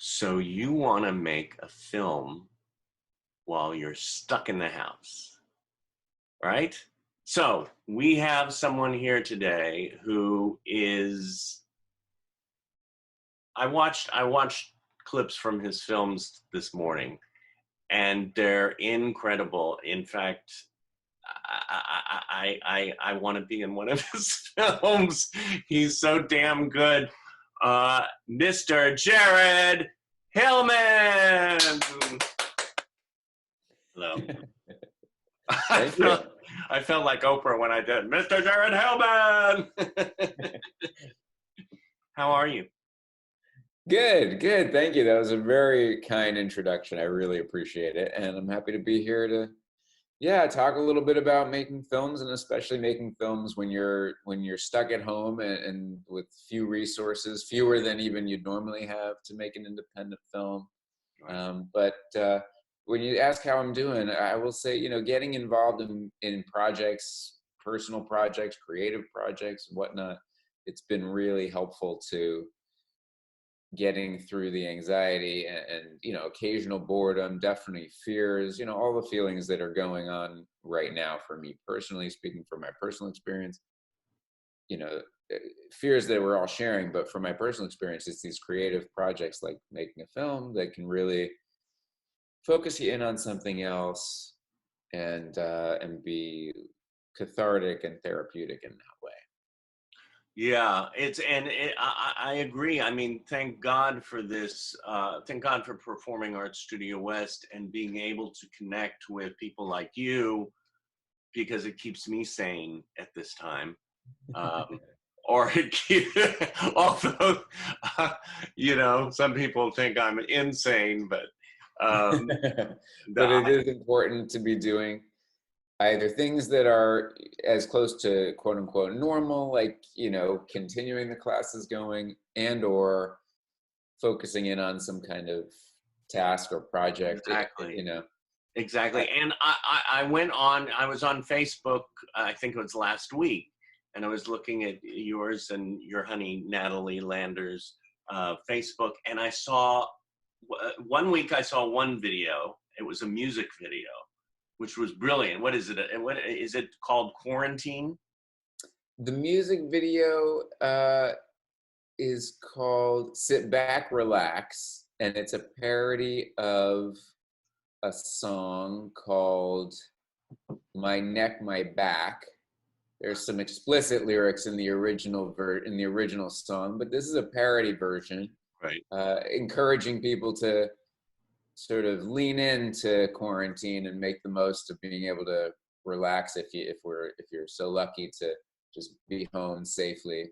So you want to make a film while you're stuck in the house, right? So we have someone here today who is, I watched clips from his films this morning, and they're incredible. In fact, I want to be in one of his films. He's so damn good. Mr. Jared Hillman. Hello. Thank you. I felt like Oprah when I did Mr. Jared Hillman. How are you? Good. Thank you. That was a very kind introduction. I really appreciate it. And I'm happy to be here to, talk a little bit about making films, and especially making films when you're stuck at home and with few resources, fewer than even you'd normally have to make an independent film. But when you ask how I'm doing, I will say, getting involved in projects, personal projects, creative projects, whatnot, it's been really helpful to getting through the anxiety and occasional boredom, definitely fears, all the feelings that are going on right now for me personally, speaking from my personal experience, you know fears that we're all sharing. But from my personal experience, it's these creative projects like making a film that can really focus you in on something else and be cathartic and therapeutic in that way. Yeah, I agree. I mean, thank God for this. Thank God for Performing Arts Studio West and being able to connect with people like you, because it keeps me sane at this time. Or it although some people think I'm insane, but But it is important to be doing either things that are as close to quote unquote normal, like, continuing the classes going, and or focusing in on some kind of task or project. Exactly. Exactly. And I was on Facebook, I think it was last week, and I was looking at yours and your honey, Natalie Lander's Facebook, and I saw, one week I saw one video. It was a music video, which was brilliant. What is it? What is it called? Quarantine? The music video is called Sit Back, Relax, and it's a parody of a song called My Neck, My Back. There's some explicit lyrics in the original song, but this is a parody version, right? Encouraging people to sort of lean into quarantine and make the most of being able to relax if you're so lucky to just be home safely.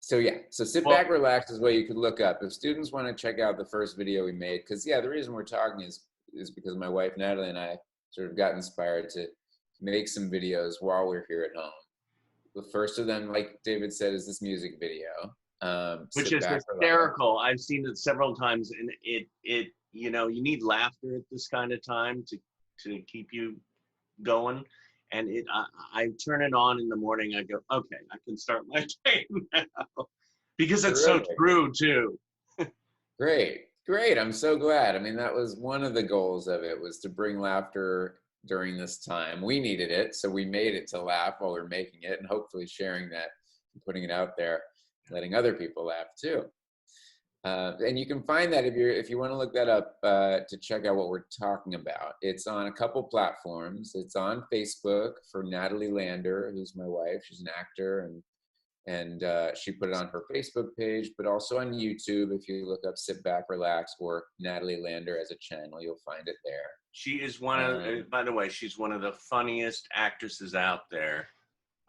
So Sit Back, Relax is what you could look up if students want to check out the first video we made. Because the reason we're talking is because my wife Natalie and I sort of got inspired to make some videos while we're here at home. The first of them, like David said, is this music video, which is hysterical. I've seen it several times, and it you need laughter at this kind of time to keep you going. And I turn it on in the morning. I go, okay, I can start my day now, because it's so true too. Great. I'm so glad. I mean, that was one of the goals of it, was to bring laughter during this time. We needed it, so we made it to laugh while we're making it, and hopefully sharing that and putting it out there, letting other people laugh too. And you can find that if you want to look that up to check out what we're talking about. It's on a couple platforms. It's on Facebook for Natalie Lander, who's my wife. She's an actor, and she put it on her Facebook page, but also on YouTube. If you look up Sit Back, Relax, or Natalie Lander as a channel, you'll find it there. She is one of, by the way, she's one of the funniest actresses out there.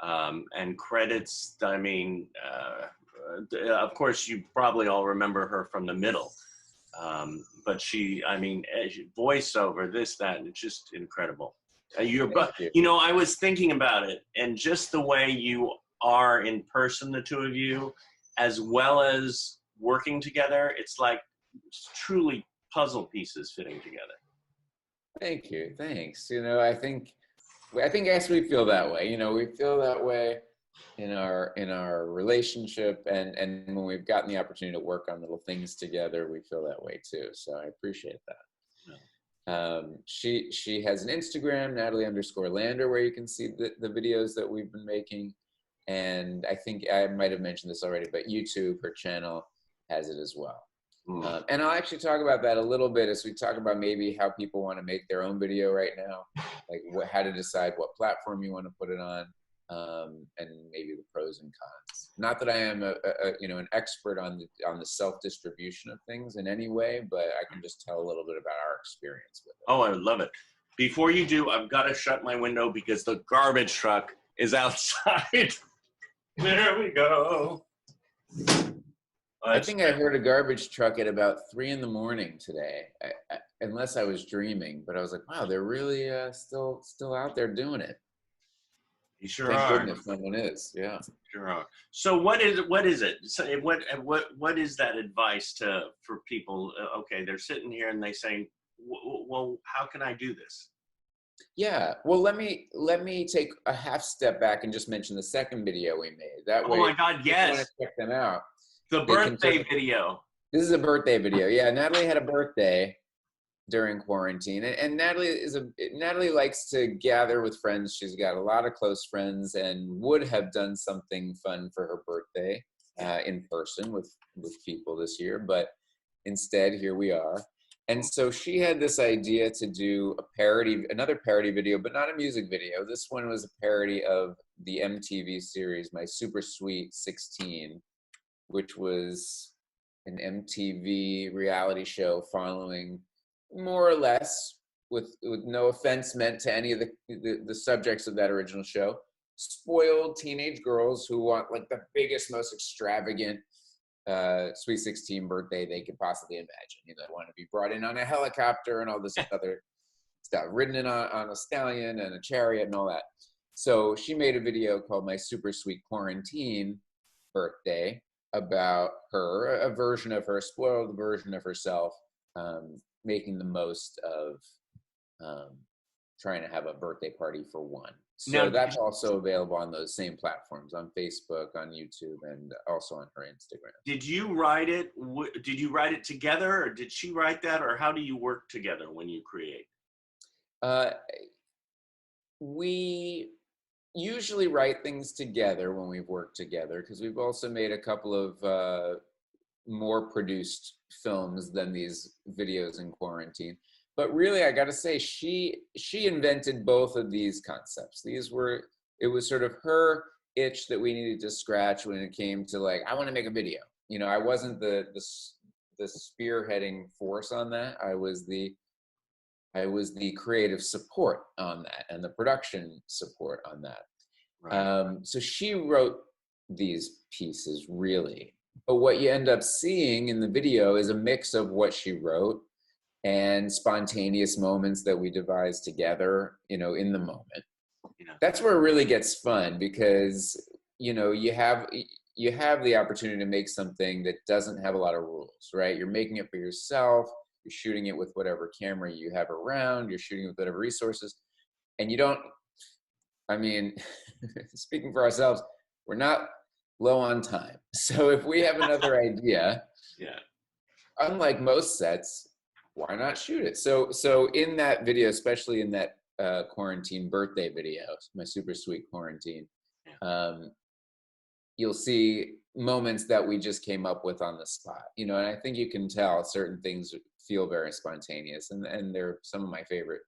And credits, I mean, of course, you probably all remember her from The Middle. But voiceover, this, that, and it's just incredible. I was thinking about it, and just the way you are in person, the two of you, as well as working together, it's like truly puzzle pieces fitting together. Thank you. Thanks. I think we feel that way. We feel that way in our relationship, and when we've gotten the opportunity to work on little things together, we feel that way too. So I appreciate that. She has an Instagram, Natalie_Lander, where you can see the videos that we've been making. And I think I might have mentioned this already, but YouTube, her channel, has it as well. And I'll actually talk about that a little bit as we talk about maybe how people want to make their own video right now, like how to decide what platform you want to put it on, and maybe the pros and cons. Not that I am an expert on the self-distribution of things in any way, but I can just tell a little bit about our experience with it. Oh, I would love it. Before you do, I've got to shut my window because the garbage truck is outside. There we go. I think I heard a garbage truck at about 3 a.m. today, unless I was dreaming. But I was like, wow, they're really still out there doing it. You sure Thank are. goodness someone is. Yeah. Sure are. So what is it? So what is that advice for people? Okay, they're sitting here and they say, well, how can I do this? Yeah. Well, let me take a half step back and just mention the second video we made. That way, oh my God, yes. If you want to check them out. The birthday video. This is a birthday video. Yeah, Natalie had a birthday during quarantine, and Natalie likes to gather with friends. She's got a lot of close friends, and would have done something fun for her birthday in person with people this year, but instead here we are. And so she had this idea to do another parody video, but not a music video. This one was a parody of the MTV series My Super Sweet 16, which was an MTV reality show following, more or less, with no offense meant to any of the subjects of that original show, spoiled teenage girls who want like the biggest, most extravagant Sweet 16 birthday they could possibly imagine. They want to be brought in on a helicopter and all this other stuff, ridden in on a stallion and a chariot and all that. So she made a video called My Super Sweet Quarantine Birthday, about her, a version of her, spoiled version of herself, making the most of trying to have a birthday party for one. So now, that's also available on those same platforms, on Facebook, on YouTube, and also on her Instagram. Did you write it? Did you write it together, or did she write that, or how do you work together when you create? We usually write things together when we've worked together, because we've also made a couple of more produced films than these videos in quarantine. But really, I got to say, she invented both of these concepts. It was sort of her itch that we needed to scratch when it came to like, I want to make a video. I wasn't the spearheading force on that. I was the creative support on that and the production support on that. Right. So she wrote these pieces, really. But what you end up seeing in the video is a mix of what she wrote and spontaneous moments that we devised together, in the moment. Yeah. That's where it really gets fun, because, you have the opportunity to make something that doesn't have a lot of rules, right? You're making it for yourself. You're shooting it with whatever camera you have around. You're shooting with whatever resources. And speaking for ourselves, we're not low on time. So if we have another idea, yeah, unlike most sets, why not shoot it? So in that video, especially in that quarantine birthday video, My Super Sweet Quarantine, you'll see moments that we just came up with on the spot, and I think you can tell certain things feel very spontaneous, and they're some of my favorite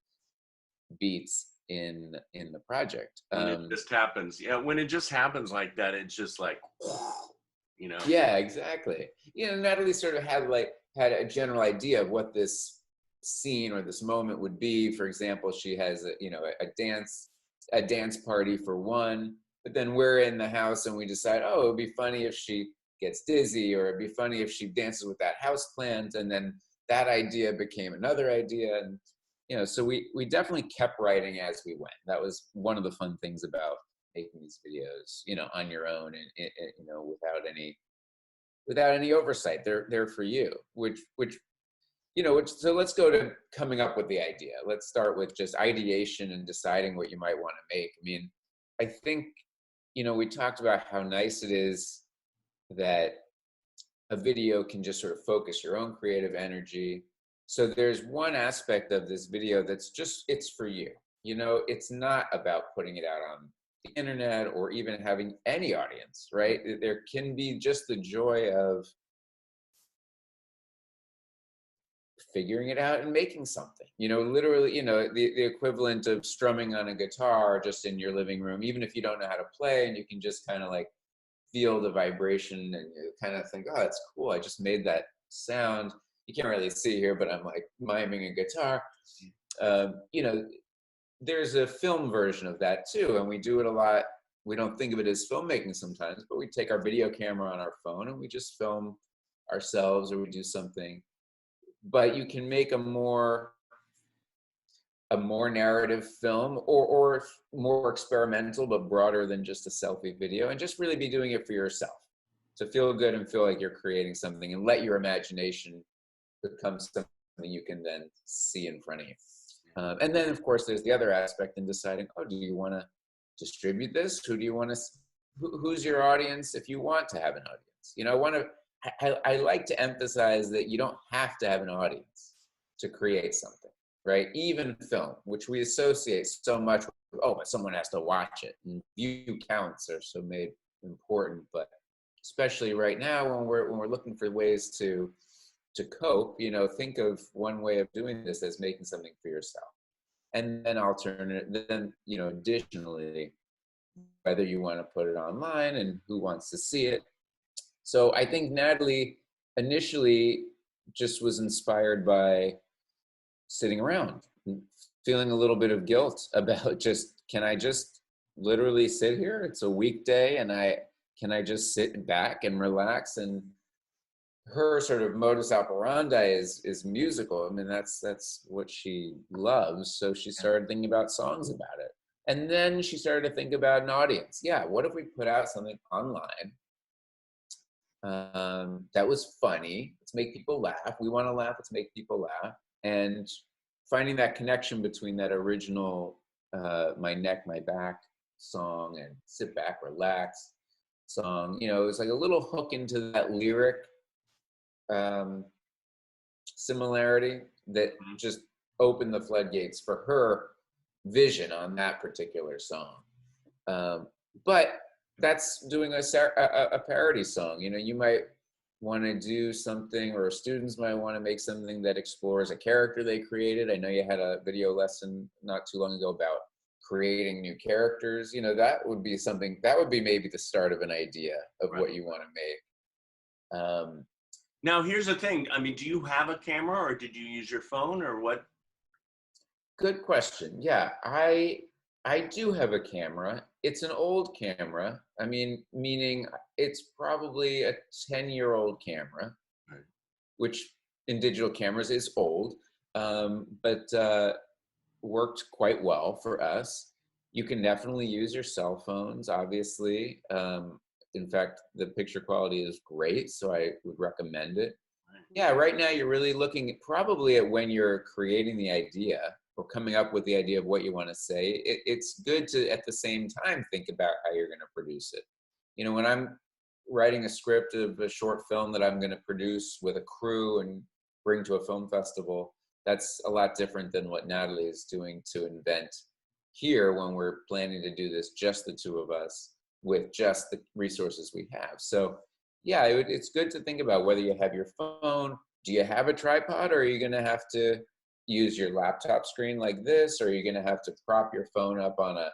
beats in the project. When it just happens. Yeah, when it just happens like that, it's just like, Yeah, exactly. Natalie sort of had a general idea of what this scene or this moment would be. For example, she has a dance party for one, but then we're in the house and we decide, oh, it'd be funny if she gets dizzy, or it'd be funny if she dances with that houseplant, and then that idea became another idea. And so we definitely kept writing as we went. That was one of the fun things about making these videos, on your own, and without any oversight. They're for you, which so let's go to coming up with the idea. Let's start with just ideation and deciding what you might want to make. I think we talked about how nice it is that a video can just sort of focus your own creative energy. So there's one aspect of this video that's just, it's for you. It's not about putting it out on the internet or even having any audience, right? There can be just the joy of figuring it out and making something, literally, the equivalent of strumming on a guitar just in your living room, even if you don't know how to play, and you can just kind of like feel the vibration and you kind of think, oh, that's cool. I just made that sound. You can't really see here, but I'm like miming a guitar. You know, there's a film version of that too, and we do it a lot. We don't think of it as filmmaking sometimes, but we take our video camera on our phone and we just film ourselves, or we do something. But you can make a more narrative film, or more experimental but broader than just a selfie video, and just really be doing it for yourself to feel good and feel like you're creating something, and let your imagination become something you can then see in front of you. And then of course there's the other aspect in deciding, oh, do you want to distribute this? Who do you want to, who's your audience? If you want to have an audience, I like to emphasize that you don't have to have an audience to create something, right? Even film, which we associate so much with, oh, but someone has to watch it, and view counts are so made important. But especially right now, when we're looking for ways to cope, think of one way of doing this as making something for yourself. And then additionally, whether you want to put it online and who wants to see it. So I think Natalie initially just was inspired by sitting around, feeling a little bit of guilt about can I just literally sit here? It's a weekday, and can I just sit back and relax? And her sort of modus operandi is musical. I mean, that's what she loves. So she started thinking about songs about it. And then she started to think about an audience. Yeah, what if we put out something online that was funny? Let's make people laugh. We want to laugh. Let's make people laugh. And finding that connection between that original My Neck, My Back song and Sit Back, Relax song, it was like a little hook into that lyric similarity that just opened the floodgates for her vision on that particular song. But that's doing a parody song. You might want to do something, or students might want to make something that explores a character they created. I know you had a video lesson not too long ago about creating new characters. That would be something, that would be maybe the start of an idea of what you want to make. Now, here's the thing. I mean, do you have a camera, or did you use your phone, or what? Good question. Yeah, I do have a camera. It's an old camera. I mean, meaning it's probably a 10-year-old camera, right, which in digital cameras is old, but worked quite well for us. You can definitely use your cell phones, obviously. In fact, the picture quality is great, so I would recommend it. Yeah, right now you're really looking probably at when you're creating the idea or coming up with the idea of what you want to say. It's good to, at the same time, think about how you're going to produce it. When I'm writing a script of a short film that I'm going to produce with a crew and bring to a film festival, that's a lot different than what Natalie is doing to invent here when we're planning to do this, just the two of us, with just the resources we have. So yeah, it's good to think about whether you have your phone. Do you have a tripod, or are you going to have to use your laptop screen like this, or are you going to have to prop your phone up on a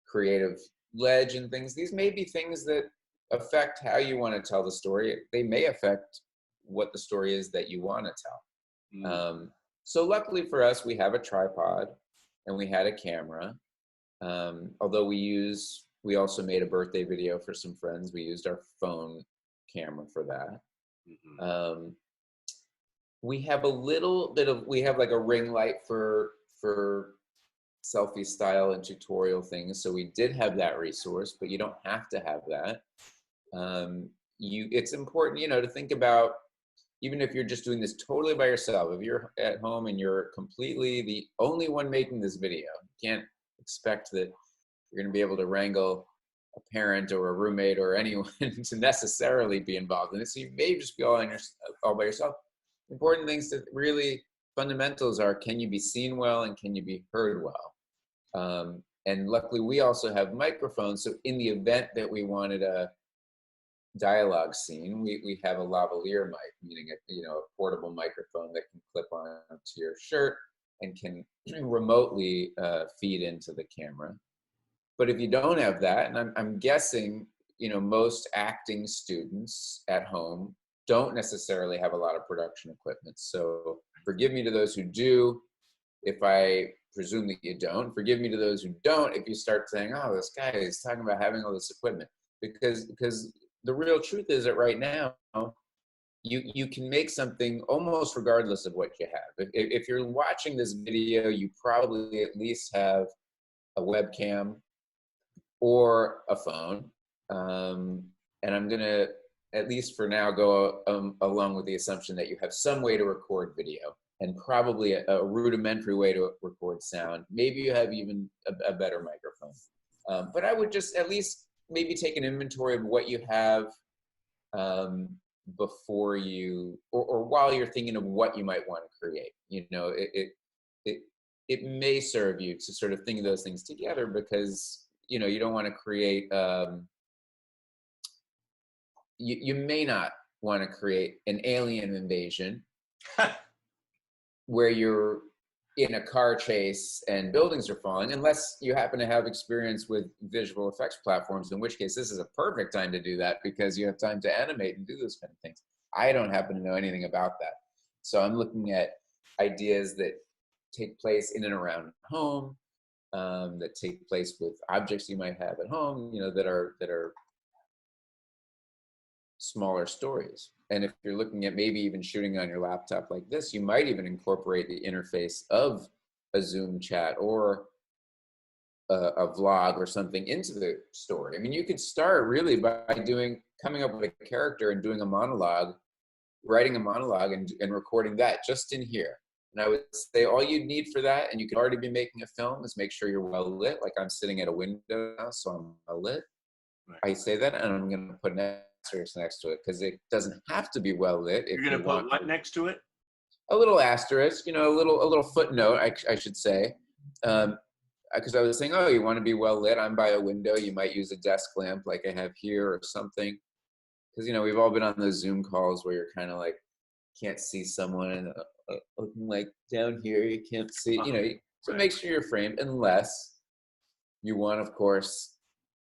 creative ledge and things? These may be things that affect how you want to tell the story. They may affect what the story is that you want to tell. So luckily for us, we have a tripod and we had a camera. Although we also made a birthday video for some friends. We used our phone camera for that. We have a little bit of, we have like a ring light for selfie style and tutorial things. So we did have that resource, but you don't have to have that. It's important, to think about, even if you're just doing this totally by yourself, if you're at home and you're completely the only one making this video, you can't expect that you're going to be able to wrangle a parent or a roommate or anyone to necessarily be involved in it. So you may just be all by yourself. Important things that really fundamentals are, can you be seen well and can you be heard well? And luckily we also have microphones. So in the event that we wanted a dialogue scene, we have a lavalier mic, meaning a portable microphone that can clip onto your shirt and can remotely feed into the camera. But if you don't have that, and I'm guessing, most acting students at home don't necessarily have a lot of production equipment. So forgive me to those who do, if I presume that you don't. Forgive me to those who don't if you start saying, oh, this guy is talking about having all this equipment. Because the real truth is that right now, you can make something almost regardless of what you have. If you're watching this video, you probably at least have a webcam or a phone. And I'm gonna, at least for now, go along with the assumption that you have some way to record video and probably a rudimentary way to record sound. Maybe you have even a better microphone. But I would just at least maybe take an inventory of what you have before you, or while you're thinking of what you might want to create. It may serve you to sort of think of those things together, because you don't want to create, you may not want to create an alien invasion where you're in a car chase and buildings are falling, unless you happen to have experience with visual effects platforms, in which case this is a perfect time to do that, because you have time to animate and do those kind of things. I don't happen to know anything about that. So I'm looking at ideas that take place in and around home, that take place with objects you might have at home, that are smaller stories. And if you're looking at maybe even shooting on your laptop like this, you might even incorporate the interface of a Zoom chat or a vlog or something into the story. I mean, you could start really by coming up with a character and doing a monologue, writing a monologue and recording that just in here. And I would say all you'd need for that, and you could already be making a film, is make sure you're well lit. Like I'm sitting at a window now, so I'm well lit. Right. I say that, and I'm going to put an asterisk next to it, because it doesn't have to be well lit. You're going to put what next to it? A little asterisk, a little footnote, I should say. Because I was saying, oh, you want to be well lit? I'm by a window. You might use a desk lamp like I have here or something. Because, we've all been on those Zoom calls where you're kind of like, can't see someone, and looking like down here, you can't see, so right. Make sure you're framed, unless you want, of course,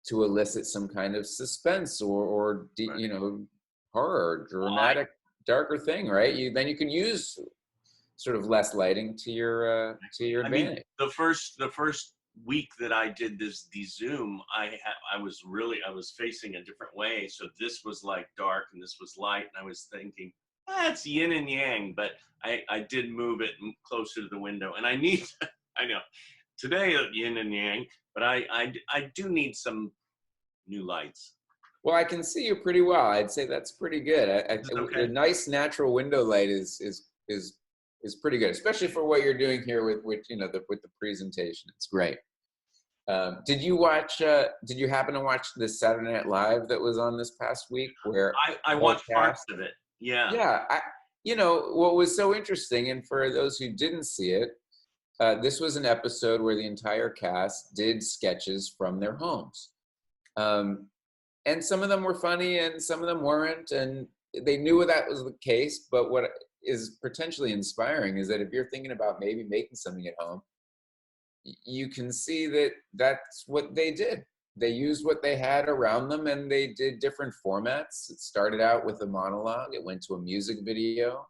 to elicit some kind of suspense or right. Horror, dramatic, darker thing, right? Then you can use sort of less lighting to your advantage. Mean, the first week that I did the Zoom, I was facing a different way, so this was like dark and this was light, and I was thinking, it's yin and yang, but I did move it closer to the window, and I know today yin and yang, but I do need some new lights. Well, I can see you pretty well. I'd say that's pretty good. Okay. A nice natural window light is pretty good, especially for what you're doing here with the presentation. It's great. Did you happen to watch this Saturday Night Live that was on this past week? Where I watched parts of it. Yeah. Yeah. What was so interesting, and for those who didn't see it, this was an episode where the entire cast did sketches from their homes. And some of them were funny and some of them weren't. And they knew that was the case. But what is potentially inspiring is that if you're thinking about maybe making something at home, you can see that that's what they did. They used what they had around them, and they did different formats. It started out with a monologue. It went to a music video.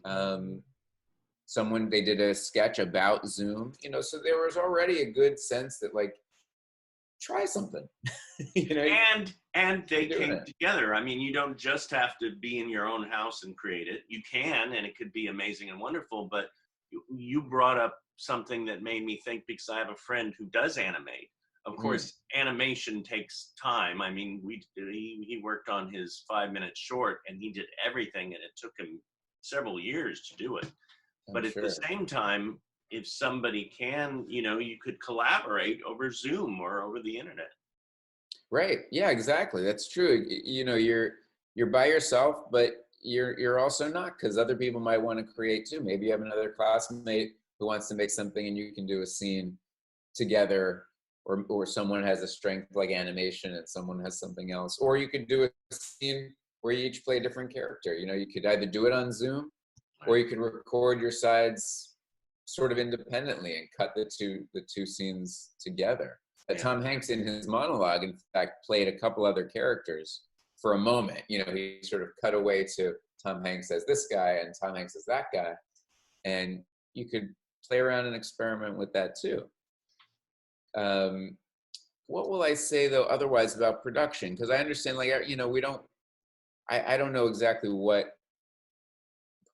Mm-hmm. They did a sketch about Zoom, so there was already a good sense that, like, try something. And they came together. I mean, you don't just have to be in your own house and create it. You can, and it could be amazing and wonderful, but you brought up something that made me think, because I have a friend who does animate. Of course, animation takes time. I mean, he worked on his 5-minute short, and he did everything, and it took him several years to do it. But at the same time, if somebody can, you could collaborate over Zoom or over the internet. Right. Yeah, exactly. That's true. You know, you're by yourself, but you're also not, because other people might want to create too. Maybe you have another classmate who wants to make something and you can do a scene together, or someone has a strength like animation and someone has something else. Or you could do a scene where you each play a different character. You know, you could either do it on Zoom or Right. you could record your sides sort of independently and cut the two scenes together. Yeah. Tom Hanks in his monologue, in fact, played a couple other characters for a moment. You know, he sort of cut away to Tom Hanks as this guy and Tom Hanks as that guy, and you could play around and experiment with that too. Um, what will I say though otherwise about production? Because I understand, like, you know, we don't. I don't know exactly what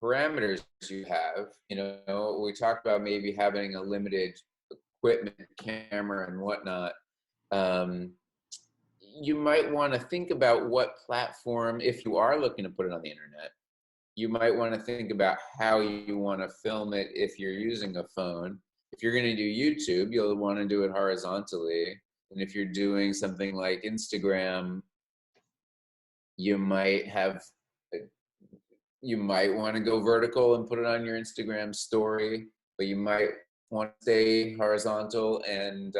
parameters you have. You know, we talked about maybe having a limited equipment, camera, and whatnot. Um, you might want to think about what platform, if you are looking to put it on the internet, you might want to think about how you want to film it if you're using a phone. If you're going to do YouTube, you'll want to do it horizontally. And if you're doing something like Instagram, you might have you might want to go vertical and put it on your Instagram story, but you might want to stay horizontal and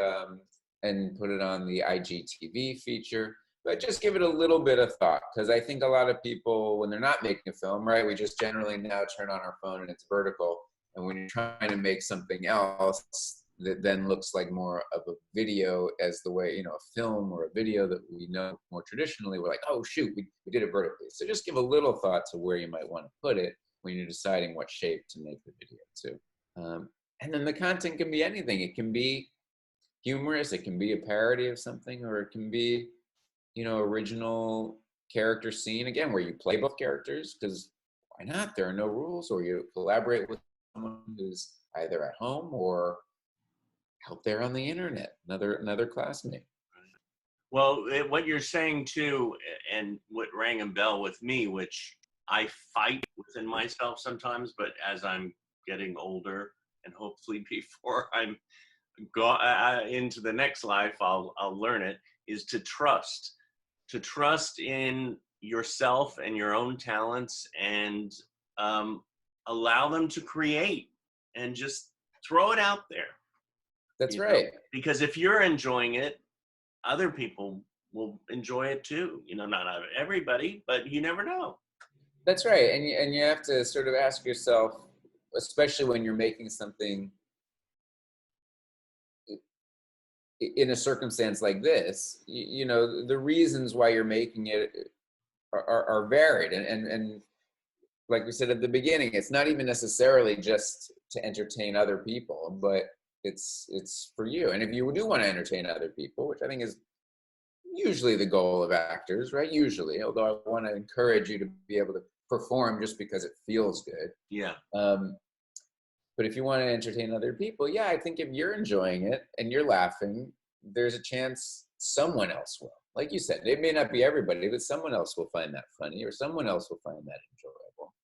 put it on the IGTV feature. But just give it a little bit of thought, because I think a lot of people, when they're not making a film, right, we just generally now turn on our phone and it's vertical. And when you're trying to make something else that then looks like more of a video, as the way, you know, a film or a video that we know more traditionally, we're like, oh shoot, we did it vertically. So just give a little thought to where you might want to put it when you're deciding what shape to make the video to. And then the content can be anything. It can be humorous, it can be a parody of something, or it can be, you know, original character scene, again, where you play both characters, because why not? There are no rules. Or you collaborate with someone who's either at home or out there on the internet, another classmate. Well, what you're saying too, and what rang a bell with me, which I fight within myself sometimes, but as I'm getting older, and hopefully before I'm go into the next life, I'll learn it, is to trust in yourself and your own talents, and um, allow them to create, and just throw it out there, That's right. because if you're enjoying it, other people will enjoy it too. Not everybody, but you never know. That's right. And you have to sort of ask yourself, especially when you're making something in a circumstance like this, you know, the reasons why you're making it are varied. And like we said at the beginning, it's not even necessarily just to entertain other people, but it's for you. And if you do want to entertain other people, which I think is usually the goal of actors, right? Usually, although I want to encourage you to be able to perform just because it feels good. Yeah. But if you want to entertain other people, yeah, I think if you're enjoying it and you're laughing, there's a chance someone else will. Like you said, it may not be everybody, but someone else will find that funny, or someone else will find that enjoyable,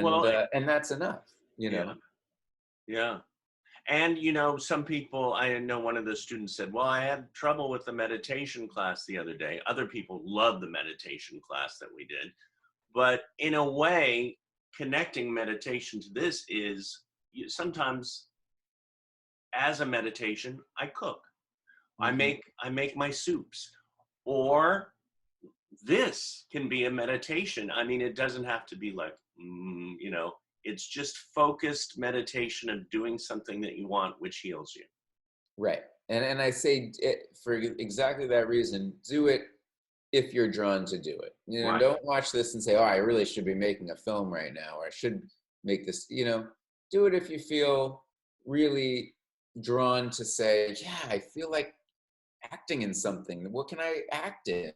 Well, and that's enough, you yeah, know. yeah. And some people, I know one of the students said, well, I had trouble with the meditation class the other day. Other people loved the meditation class that we did. But in a way, connecting meditation to this is, sometimes as a meditation, I cook. I Mm-hmm. make my soups. Or this can be a meditation. I mean, it doesn't have to be like, it's just focused meditation of doing something that you want, which heals you. Right. And I say it for exactly that reason. Do it if you're drawn to do it. You know, Right. don't watch this and say, "Oh, I really should be making a film right now," or "I should make this." You know, do it if you feel really drawn to say, "Yeah, I feel like acting in something. What can I act in?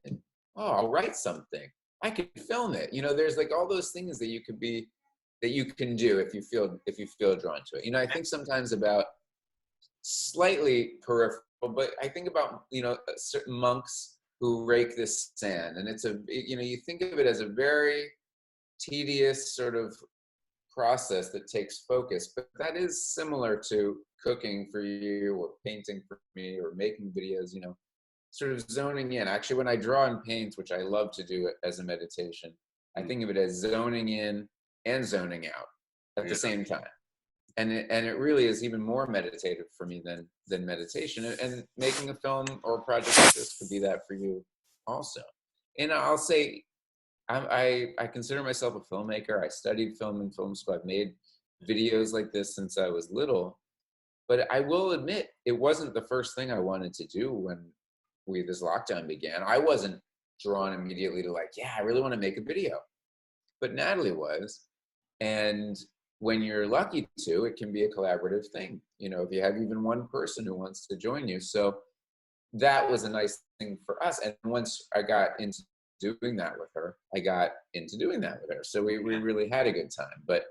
Oh, I'll write something. I can film it." You know, there's like all those things that you can do if you feel drawn to it. You know, I think sometimes about slightly peripheral, but I think about, you know, certain monks who rake this sand, and you know, you think of it as a very tedious sort of process that takes focus, but that is similar to cooking for you, or painting for me, or making videos. You know, sort of zoning in. Actually, when I draw and paint, which I love to do as a meditation, I think of it as zoning in and zoning out at the Yeah. same time. And it really is even more meditative for me than meditation. And making a film or a project like this could be that for you also. And I'll say, I consider myself a filmmaker. I studied film in film school. I've made videos like this since I was little. But I will admit, it wasn't the first thing I wanted to do when this lockdown began. I wasn't drawn immediately to like, yeah, I really want to make a video. But Natalie was. And when you're lucky to, it can be a collaborative thing. You know, if you have even one person who wants to join you. So that was a nice thing for us. And once I got into doing that with her, I got into doing that with her. So we really had a good time. But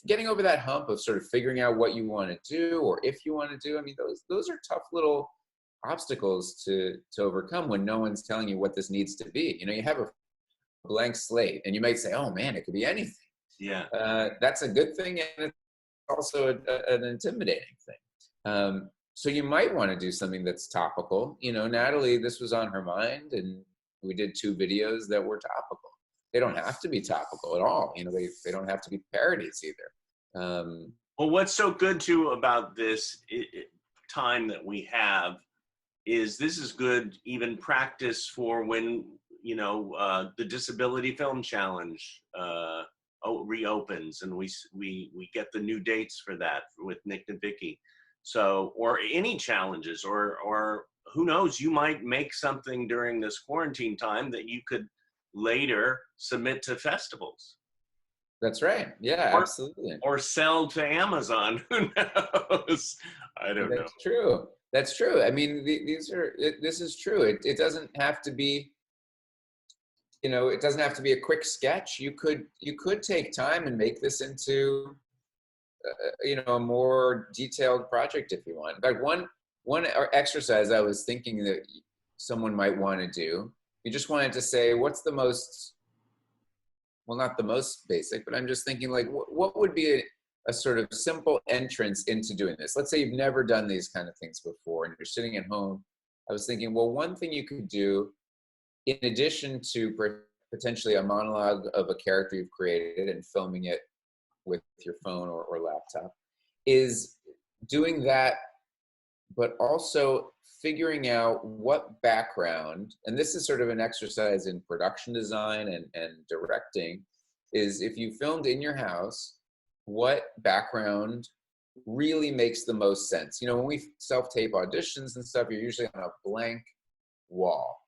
getting over that hump of sort of figuring out what you want to do or if you want to do, I mean, those are tough little obstacles to overcome when no one's telling you what this needs to be. You know, you have a blank slate and you might say, oh man, it could be anything. Yeah. That's a good thing, and it's also an intimidating thing. So you might want to do something that's topical. You know, Natalie, this was on her mind, and we did 2 videos that were topical. They don't have to be topical at all. You know, they don't have to be parodies either. Well, what's so good too about this time that we have is this is good even practice for when, you know, the Disability Film Challenge reopens, and we get the new dates for that with Nick and Vicky. So, or any challenges, or who knows, you might make something during this quarantine time that you could later submit to festivals. That's right. Yeah, absolutely. Or sell to Amazon. Who knows? I don't know. That's true. That's true. I mean, this is true. It doesn't have to be, you know, it doesn't have to be a quick sketch. You could take time and make this into, you know, a more detailed project if you want. In fact, one exercise I was thinking that someone might want to do, you just wanted to say, what's the most, well, not the most basic, but I'm just thinking like, what would be a sort of simple entrance into doing this? Let's say you've never done these kind of things before and you're sitting at home. I was thinking, well, one thing you could do, in addition to potentially a monologue of a character you've created and filming it with your phone or laptop, is doing that, but also figuring out what background, and this is sort of an exercise in production design and directing, is if you filmed in your house, what background really makes the most sense. You know, when we self-tape auditions and stuff, you're usually on a blank wall.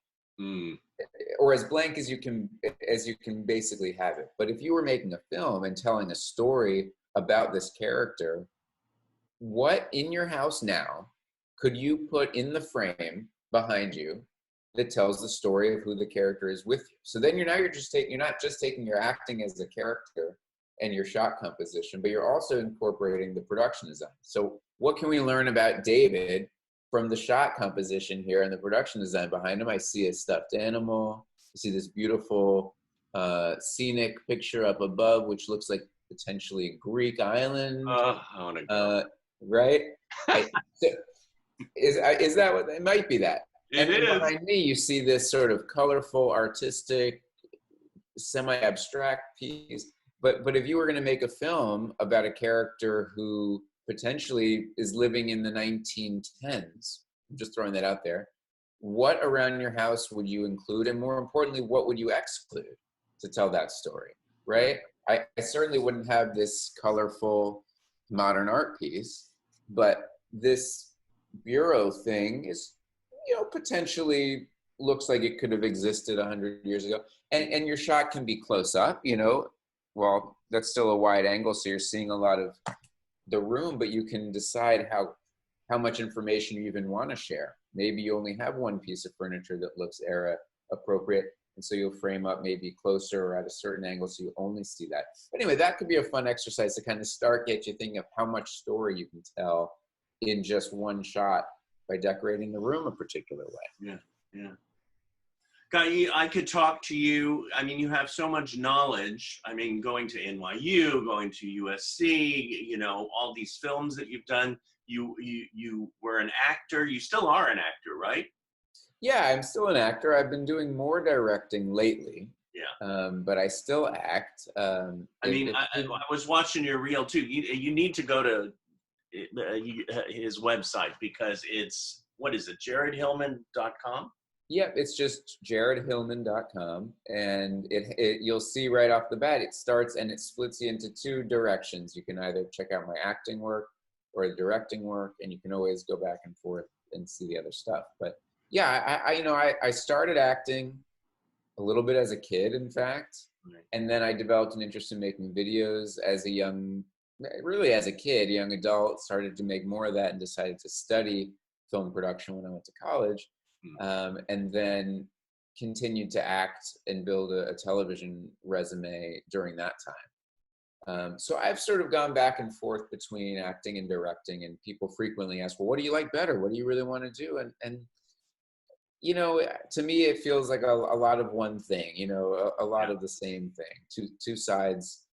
Or as blank as you can basically have it. But if you were making a film and telling a story about this character, what in your house now could you put in the frame behind you that tells the story of who the character is with you? So then you're not just taking your acting as a character and your shot composition, but you're also incorporating the production design. So what can we learn about David from the shot composition here and the production design behind him? I see a stuffed animal. I see this beautiful scenic picture up above, which looks like potentially a Greek island. I want to go. Right? So is that what it might be? That It and is. behind me, you see this sort of colorful, artistic, semi-abstract piece. But if you were going to make a film about a character who potentially is living in the 1910s, I'm just throwing that out there, what around your house would you include? And more importantly, what would you exclude to tell that story, right? I certainly wouldn't have this colorful modern art piece, but this bureau thing is, you know, potentially looks like it could have existed 100 years ago. And your shot can be close up, you know, well, that's still a wide angle, so you're seeing a lot of the room, but you can decide how much information you even want to share. Maybe you only have one piece of furniture that looks era appropriate, and so you'll frame up maybe closer or at a certain angle so you only see that. But anyway, that could be a fun exercise to kind of get you thinking of how much story you can tell in just one shot by decorating the room a particular way. Yeah. Guy, I could talk to you. I mean, you have so much knowledge. I mean, going to NYU, going to USC, you know, all these films that you've done. You were an actor. You still are an actor, right? Yeah, I'm still an actor. I've been doing more directing lately, Yeah. but I still act. I mean, I was watching your reel too. You need to go to his website because it's, what is it, jaredhillman.com? Yep, it's just jaredhillman.com, and you'll see right off the bat it starts and it splits you into two directions. You can either check out my acting work or the directing work, and you can always go back and forth and see the other stuff. But yeah, I started acting a little bit as a kid, in fact, Right. and then I developed an interest in making videos as a really as a kid, young adult. Started to make more of that and decided to study film production when I went to college, and then continued to act and build a television resume during that time. So I've sort of gone back and forth between acting and directing, and people frequently ask, well, what do you like better? What do you really want to do? And to me, it feels like a lot of one thing, a lot Yeah. of the same thing, two sides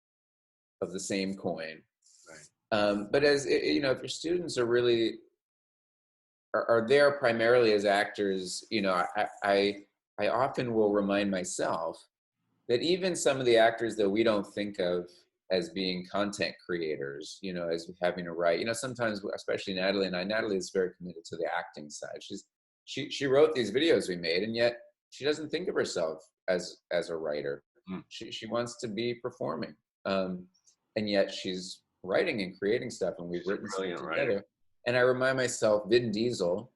of the same coin. Right. But as if your students are really are there primarily as actors, I often will remind myself that even some of the actors that we don't think of as being content creators, as having to write, sometimes, especially Natalie and I, Natalie is very committed to the acting side. She wrote these videos we made, and yet she doesn't think of herself as a writer. Mm. She wants to be performing, and yet she's writing and creating stuff, and we've She's a written stuff brilliant together. writer. And I remind myself, Vin Diesel,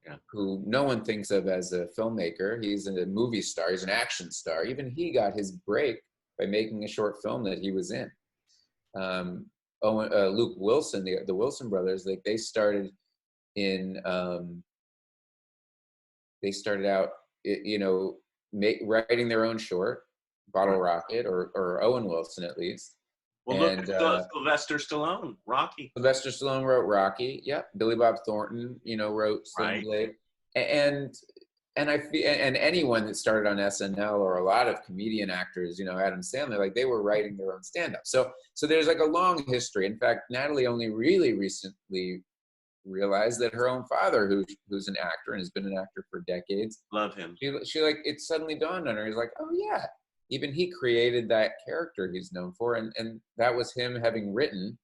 Yeah. who no one thinks of as a filmmaker, he's a movie star, he's an action star. Even he got his break by making a short film that he was in. Luke Wilson, the Wilson brothers, like they started out, writing their own short, Bottle Right. Rocket, or Owen Wilson at least. Well, look And at Sylvester Stallone, Rocky. Sylvester Stallone wrote Rocky. Yep. Billy Bob Thornton, wrote Sling Right. Blade. And I feel, and anyone that started on SNL, or a lot of comedian actors, Adam Sandler, like they were writing their own stand-up. So there's like a long history. In fact, Natalie only really recently realized that her own father, who's an actor and has been an actor for decades, Love him. she like, it suddenly dawned on her. He's like, oh yeah, even he created that character he's known for, and that was him having written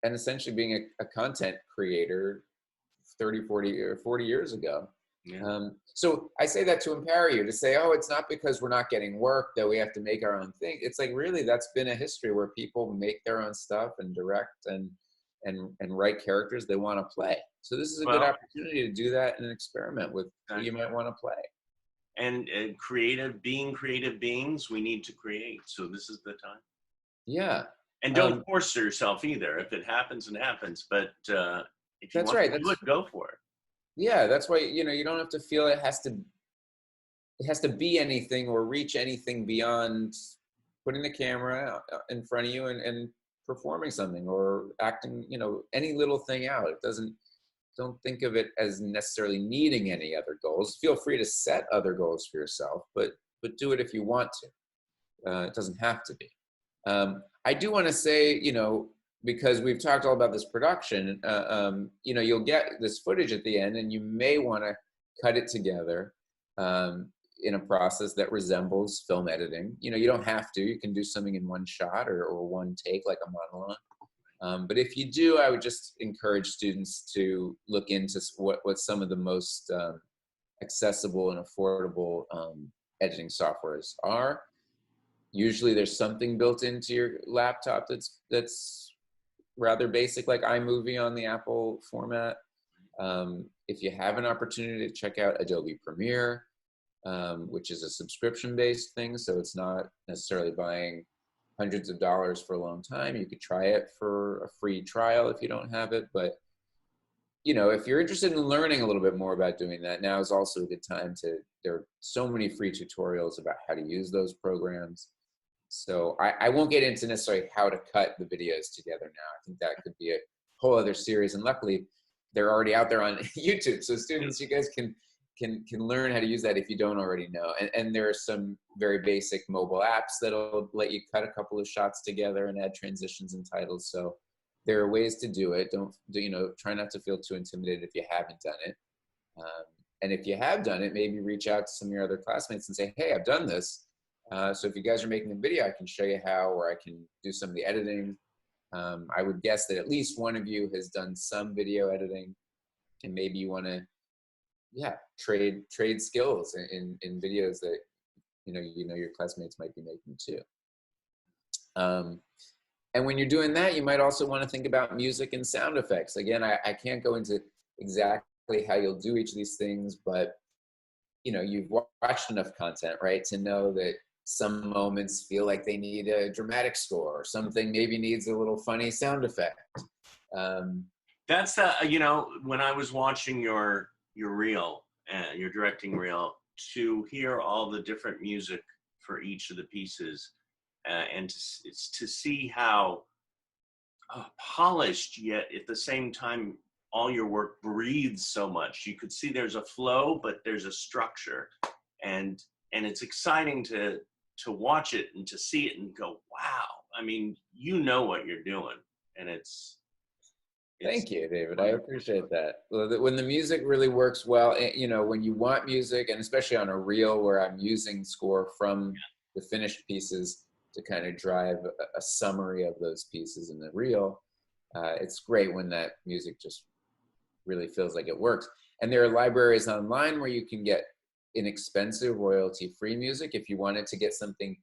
and essentially being a content creator 30, 40 or 40 years ago. Yeah. So I say that to empower you, to say, oh, it's not because we're not getting work that we have to make our own thing. It's like, really, that's been a history where people make their own stuff and direct and write characters they want to play. So this is a good Well, opportunity to do that and experiment with who you might want to play. and being creative beings, we need to create. So this is the time. Yeah. And don't force yourself either. If it happens, it happens. But if you That's want right. to do it, go for it. Yeah, that's why, you don't have to feel it has to be anything or reach anything beyond putting the camera in front of you and performing something or acting, any little thing out. Don't think of it as necessarily needing any other goals. Feel free to set other goals for yourself, but do it if you want to. It doesn't have to be. I do want to say, because we've talked all about this production, you'll get this footage at the end, and you may want to cut it together in a process that resembles film editing. You don't have to. You can do something in one shot or one take, like a monologue. But if you do, I would just encourage students to look into what some of the most accessible and affordable editing softwares are. Usually there's something built into your laptop that's rather basic, like iMovie on the Apple format. If you have an opportunity to check out Adobe Premiere, which is a subscription-based thing, so it's not necessarily buying hundreds of dollars for a long time. You could try it for a free trial if you don't have it. But, if you're interested in learning a little bit more about doing that, now is also a good time there are so many free tutorials about how to use those programs. So I won't get into necessarily how to cut the videos together now. I think that could be a whole other series. And luckily, they're already out there on YouTube. So students, you guys can learn how to use that if you don't already know. And there are some very basic mobile apps that'll let you cut a couple of shots together and add transitions and titles. So there are ways to do it. Don't try not to feel too intimidated if you haven't done it. And if you have done it, maybe reach out to some of your other classmates and say, hey, I've done this. So if you guys are making a video, I can show you how, or I can do some of the editing. I would guess that at least one of you has done some video editing, and maybe you want to, yeah, trade skills in videos that your classmates might be making too. And when you're doing that, you might also want to think about music and sound effects. Again, I can't go into exactly how you'll do each of these things, but you've watched enough content, right, to know that some moments feel like they need a dramatic score, or something maybe needs a little funny sound effect. That's when I was watching your reel, your directing reel, to hear all the different music for each of the pieces, and to see how polished, yet at the same time all your work breathes so much. You could see there's a flow, but there's a structure, and it's exciting to watch it and to see it and go, wow. I mean, you know what you're doing, and it's Thank you, David. I appreciate that. When the music really works well, when you want music, and especially on a reel where I'm using score from the finished pieces to kind of drive a summary of those pieces in the reel, it's great when that music just really feels like it works. And there are libraries online where you can get inexpensive royalty-free music if you wanted to get something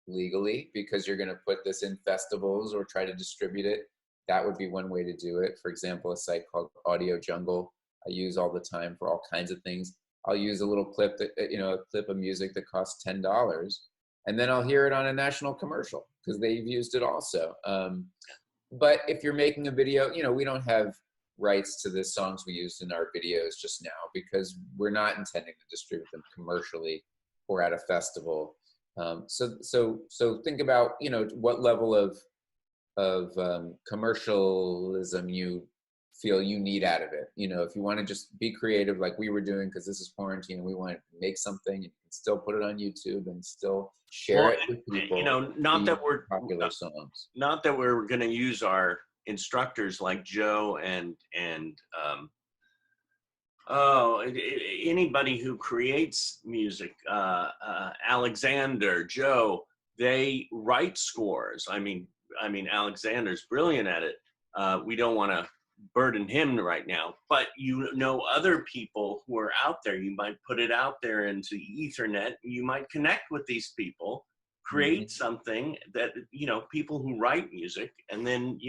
legally, because you're going to put this in festivals or try to distribute it. That would be one way to do it. For example, a site called Audio Jungle, I use all the time for all kinds of things. I'll use a little clip that, a clip of music that costs $10, and then I'll hear it on a national commercial because they've used it also. But if you're making a video, we don't have rights to the songs we used in our videos just now because we're not intending to distribute them commercially or at a festival. So think about, what level of commercialism you feel you need out of it. If you want to just be creative like we were doing, because this is quarantine and we want to make something, and you can still put it on YouTube and still share it with people. Not that we're popular songs. Not that we're going to use our instructors like Joe and anybody who creates music, Alexander, Joe, they write scores. I mean, Alexander's brilliant at it. We don't want to burden him right now, but other people who are out there, you might put it out there into Ethernet. You might connect with these people, create something that, people who write music. And then,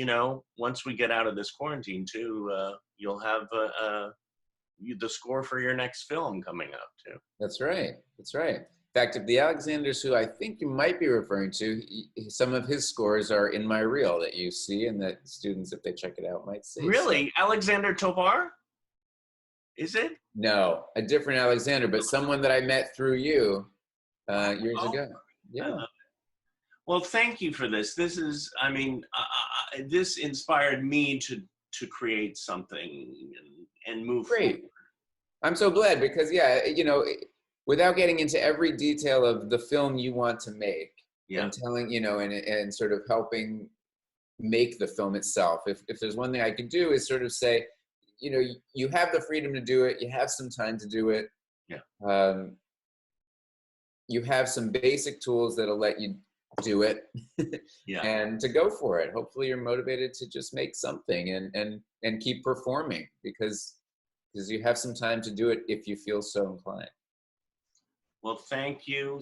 once we get out of this quarantine too, you'll have the score for your next film coming up too. That's right. In fact, if the Alexanders, who I think you might be referring to, some of his scores are in my reel that you see, and that students, if they check it out, might see. Really? So, Alexander Tovar? Is it? No, a different Alexander, but someone that I met through you years ago. Yeah. Well, thank you for this. This is, this inspired me to create something and move Great. forward. I'm so glad because, without getting into every detail of the film you want to make, and telling, and sort of helping make the film itself. If there's one thing I could do is sort of say, you have the freedom to do it. You have some time to do it. Yeah. You have some basic tools that'll let you do it. And to go for it. Hopefully you're motivated to just make something and keep performing because you have some time to do it if you feel so inclined. Well, thank you.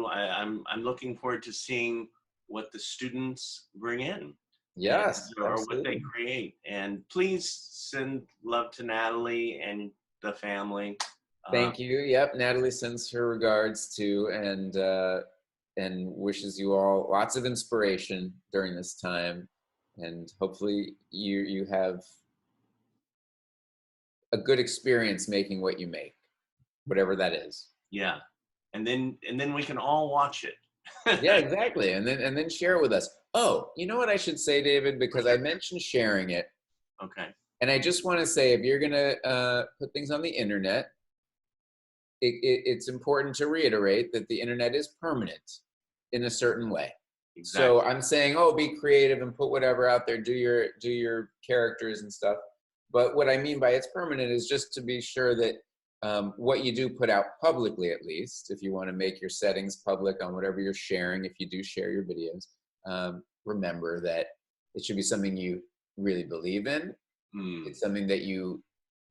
I'm looking forward to seeing what the students bring in. Yes, or what they create. And please send love to Natalie and the family. Thank you. Yep, Natalie sends her regards too, and wishes you all lots of inspiration during this time. And hopefully you have a good experience making what you make, whatever that is. Yeah, and then we can all watch it. Yeah, exactly. And then share it with us. Oh, you know what I should say, David, because I mentioned sharing it. Okay. And I just want to say, if you're going to put things on the internet, it's important to reiterate that the internet is permanent in a certain way. Exactly. So I'm saying, be creative and put whatever out there, do your characters and stuff. But what I mean by it's permanent is just to be sure that what you do put out publicly, at least, if you want to make your settings public on whatever you're sharing, if you do share your videos, remember that it should be something you really believe in. It's something that you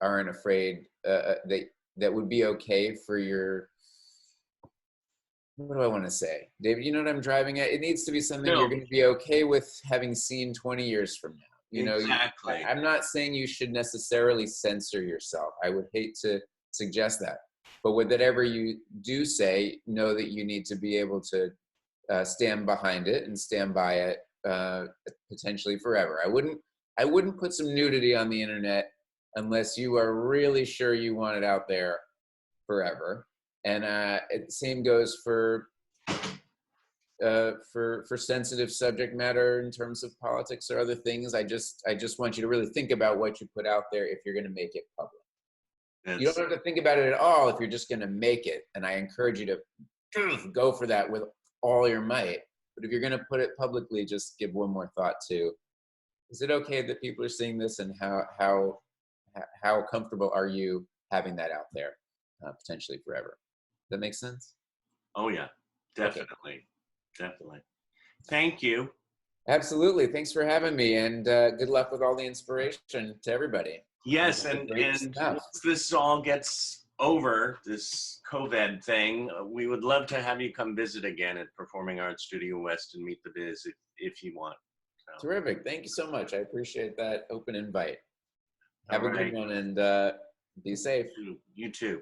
aren't afraid that would be okay for your, what do I want to say? David, you know what I'm driving at? It needs to be something No, you're going to be okay with having seen 20 years from now. You know, exactly. I'm not saying you should necessarily censor yourself. I would hate to suggest that. But with whatever you do say, know that you need to be able to stand behind it and stand by it potentially forever. I wouldn't put some nudity on the internet unless you are really sure you want it out there forever. And the same goes for sensitive subject matter in terms of politics or other things. I just want you to really think about what you put out there if you're going to make it public. You don't have to think about it at all if you're just going to make it. And I encourage you to go for that with all your might. But if you're going to put it publicly, just give one more thought to, is it okay that people are seeing this, and how comfortable are you having that out there potentially forever? Does that make sense? Oh yeah, definitely. Okay. Definitely. Thank you. Absolutely. Thanks for having me, and good luck with all the inspiration to everybody. Yes, and once this all gets over, this COVID thing, we would love to have you come visit again at Performing Arts Studio West and meet the biz if you want. So. Terrific. Thank you so much. I appreciate that open invite. Have a good one, and be safe. You too.